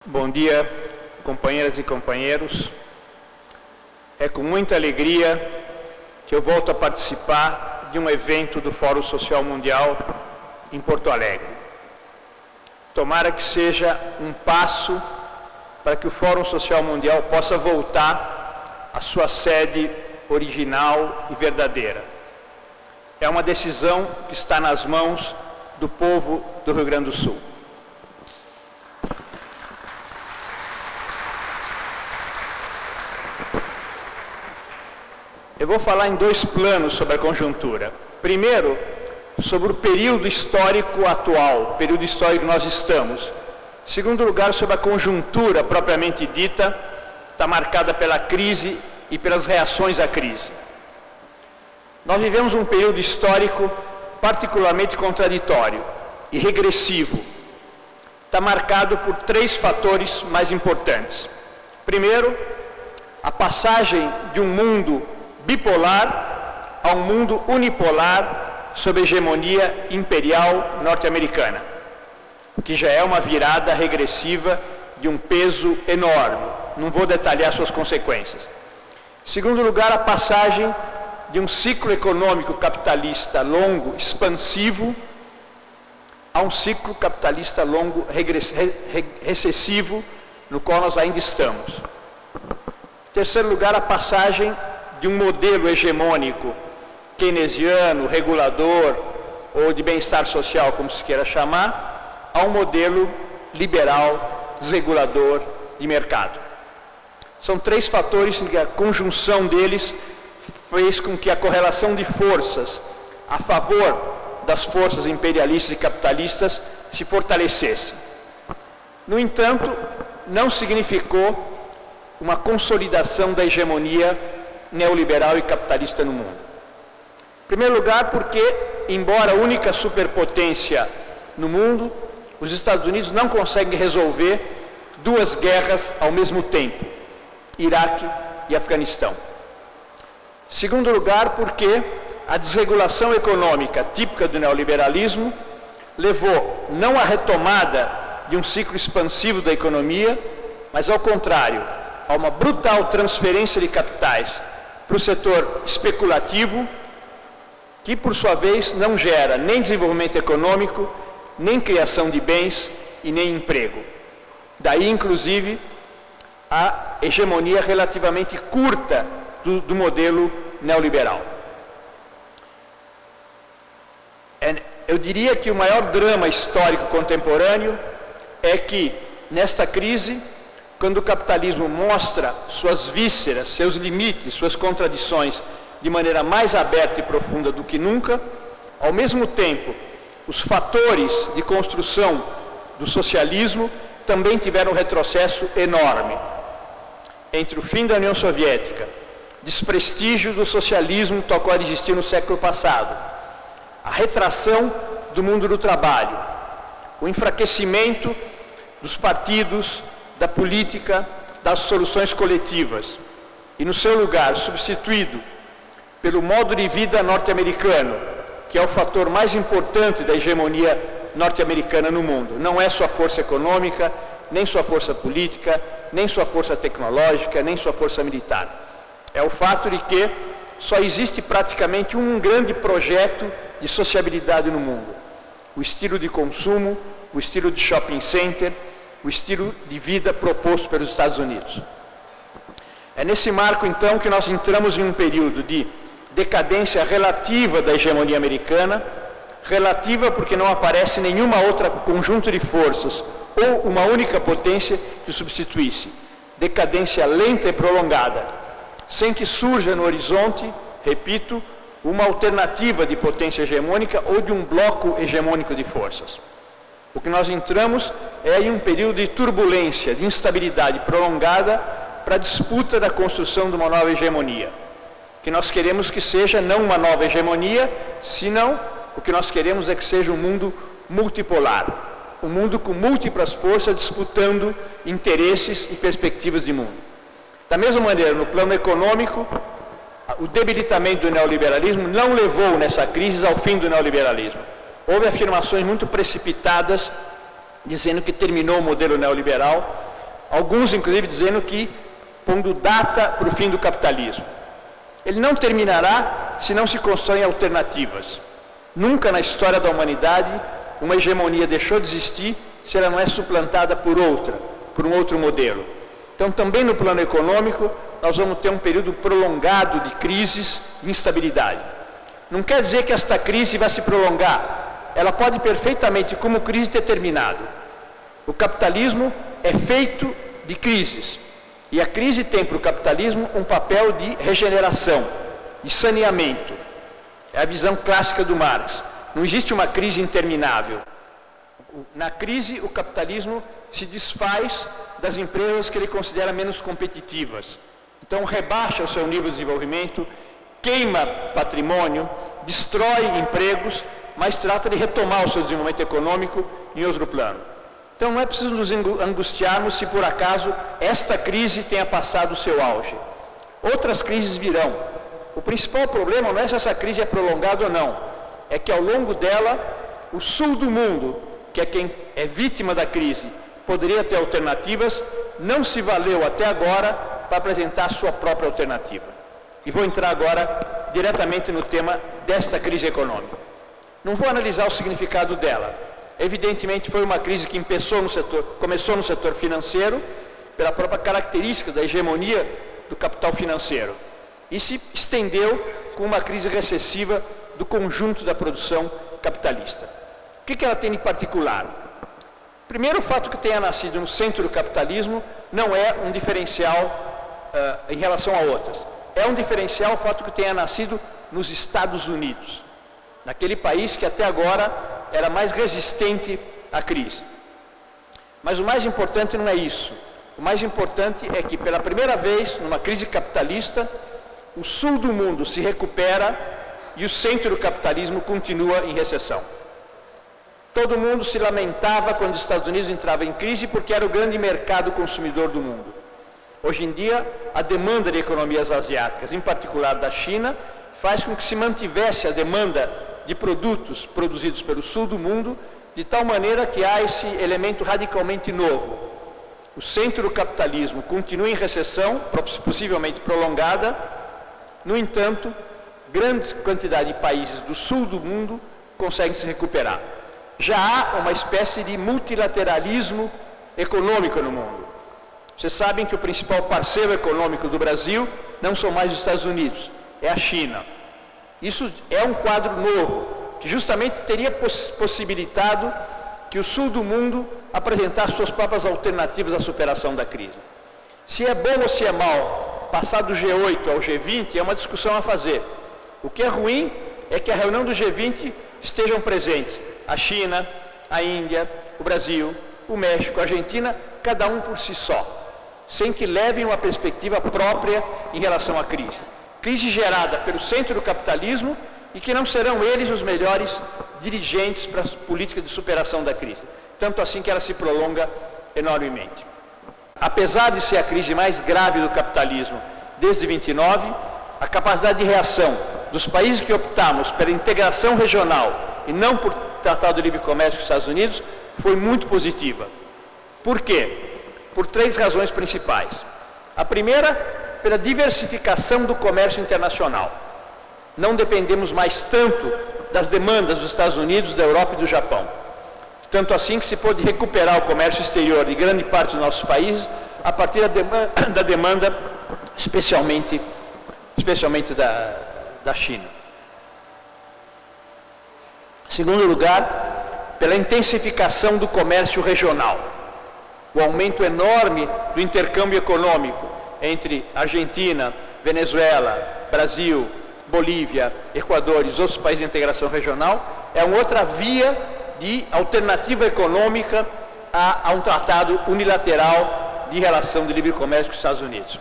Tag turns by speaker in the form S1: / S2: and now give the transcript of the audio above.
S1: Bom dia, companheiras e companheiros. É com muita alegria que eu volto a participar de um evento do Fórum Social Mundial em Porto Alegre. Tomara que seja um passo para que o Fórum Social Mundial possa voltar à sua sede original e verdadeira. É uma decisão que está nas mãos do povo do Rio Grande do Sul. Eu vou falar em dois planos sobre a conjuntura. Primeiro, sobre o período histórico atual, período histórico que nós estamos. Em segundo lugar, sobre a conjuntura propriamente dita, está marcada pela crise e pelas reações à crise. Nós vivemos um período histórico particularmente contraditório e regressivo. Está marcado por três fatores mais importantes. Primeiro, a passagem de um mundo bipolar a um mundo unipolar sob a hegemonia imperial norte-americana, que já é uma virada regressiva de um peso enorme. Não vou detalhar suas consequências. Em segundo lugar, a passagem de um ciclo econômico capitalista longo, expansivo, a um ciclo capitalista longo, recessivo, no qual nós ainda estamos. Em terceiro lugar, a passagem de um modelo hegemônico keynesiano, regulador ou de bem-estar social, como se queira chamar, a um modelo liberal, desregulador de mercado. São três fatores que a conjunção deles fez com que a correlação de forças a favor das forças imperialistas e capitalistas se fortalecesse. No entanto, não significou uma consolidação da hegemonia neoliberal e capitalista no mundo. Em primeiro lugar, porque, embora a única superpotência no mundo, os Estados Unidos não conseguem resolver duas guerras ao mesmo tempo, Iraque e Afeganistão. Em segundo lugar, porque a desregulação econômica típica do neoliberalismo levou não à retomada de um ciclo expansivo da economia, mas ao contrário, a uma brutal transferência de capitais para o setor especulativo, que por sua vez não gera nem desenvolvimento econômico, nem criação de bens e nem emprego. Daí, inclusive, a hegemonia relativamente curta do modelo neoliberal. Eu diria que o maior drama histórico contemporâneo é que, nesta crise, quando o capitalismo mostra suas vísceras, seus limites, suas contradições de maneira mais aberta e profunda do que nunca, ao mesmo tempo, os fatores de construção do socialismo também tiveram um retrocesso enorme. Entre o fim da União Soviética, desprestígio do socialismo tal qual existia no século passado, a retração do mundo do trabalho, o enfraquecimento dos partidos, da política, das soluções coletivas, e no seu lugar substituído pelo modo de vida norte-americano, que é o fator mais importante da hegemonia norte-americana no mundo. Não é sua força econômica, nem sua força política, nem sua força tecnológica, nem sua força militar. É o fato de que só existe praticamente um grande projeto de sociabilidade no mundo: o estilo de consumo, o estilo de shopping center, o estilo de vida proposto pelos Estados Unidos. É nesse marco, então, que nós entramos em um período de decadência relativa da hegemonia americana, relativa porque não aparece nenhuma outra conjunto de forças ou uma única potência que substituísse. Decadência lenta e prolongada, sem que surja no horizonte, repito, uma alternativa de potência hegemônica ou de um bloco hegemônico de forças. O que nós entramos é em um período de turbulência, de instabilidade prolongada para a disputa da construção de uma nova hegemonia. O que nós queremos que seja não uma nova hegemonia, senão o que nós queremos é que seja um mundo multipolar, um mundo com múltiplas forças disputando interesses e perspectivas de mundo. Da mesma maneira, no plano econômico, o debilitamento do neoliberalismo não levou nessa crise ao fim do neoliberalismo. Houve afirmações muito precipitadas dizendo que terminou o modelo neoliberal, alguns inclusive dizendo que pondo data para o fim do capitalismo. Ele não terminará se não se constroem alternativas. Nunca na história da humanidade uma hegemonia deixou de existir se ela não é suplantada por outra, por um outro modelo. Então, também no plano econômico, nós vamos ter um período prolongado de crises e instabilidade. Não quer dizer que esta crise vai se prolongar. Ela pode perfeitamente, como crise, ter terminado. O capitalismo é feito de crises. E a crise tem para o capitalismo um papel de regeneração, de saneamento. É a visão clássica do Marx. Não existe uma crise interminável. Na crise, o capitalismo se desfaz das empresas que ele considera menos competitivas. Então, rebaixa o seu nível de desenvolvimento, queima patrimônio, destrói empregos, mas trata de retomar o seu desenvolvimento econômico em outro plano. Então, não é preciso nos angustiarmos se por acaso esta crise tenha passado o seu auge. Outras crises virão. O principal problema não é se essa crise é prolongada ou não, é que ao longo dela, o sul do mundo, que é quem é vítima da crise, poderia ter alternativas, não se valeu até agora para apresentar a sua própria alternativa. E vou entrar agora diretamente no tema desta crise econômica. Não vou analisar o significado dela. Evidentemente foi uma crise que começou no setor financeiro, pela própria característica da hegemonia do capital financeiro, e se estendeu com uma crise recessiva do conjunto da produção capitalista. O que ela tem de particular? Primeiro, o fato que tenha nascido no centro do capitalismo não é um diferencial em relação a outras. É um diferencial o fato que tenha nascido nos Estados Unidos, naquele país que até agora era mais resistente à crise. Mas o mais importante não é isso. O mais importante é que, pela primeira vez, numa crise capitalista, o sul do mundo se recupera e o centro do capitalismo continua em recessão. Todo mundo se lamentava quando os Estados Unidos entravam em crise porque era o grande mercado consumidor do mundo. Hoje em dia, a demanda de economias asiáticas, em particular da China, faz com que se mantivesse a demanda de produtos produzidos pelo sul do mundo, de tal maneira que há esse elemento radicalmente novo. O centro do capitalismo continua em recessão, possivelmente prolongada. No entanto, grande quantidade de países do sul do mundo conseguem se recuperar. Já há uma espécie de multilateralismo econômico no mundo. Vocês sabem que o principal parceiro econômico do Brasil não são mais os Estados Unidos, é a China. Isso é um quadro novo, que justamente teria possibilitado que o sul do mundo apresentasse suas próprias alternativas à superação da crise. Se é bom ou se é mal passar do G8 ao G20 é uma discussão a fazer. O que é ruim é que a reunião do G20 estejam presentes a China, a Índia, o Brasil, o México, a Argentina, cada um por si só, sem que levem uma perspectiva própria em relação à crise. Crise gerada pelo centro do capitalismo e que não serão eles os melhores dirigentes para as políticas de superação da crise. Tanto assim que ela se prolonga enormemente. Apesar de ser a crise mais grave do capitalismo desde 29, a capacidade de reação dos países que optamos pela integração regional e não por Tratado de Livre Comércio com os Estados Unidos foi muito positiva. Por quê? Por três razões principais. A primeira, pela diversificação do comércio internacional. Não dependemos mais tanto das demandas dos Estados Unidos, da Europa e do Japão. Tanto assim que se pôde recuperar o comércio exterior de grande parte dos nossos países a partir da demanda especialmente da China. Em segundo lugar, pela intensificação do comércio regional. O aumento enorme do intercâmbio econômico entre Argentina, Venezuela, Brasil, Bolívia, Equador e os outros países de integração regional é uma outra via de alternativa econômica a um tratado unilateral de relação de livre comércio com os Estados Unidos.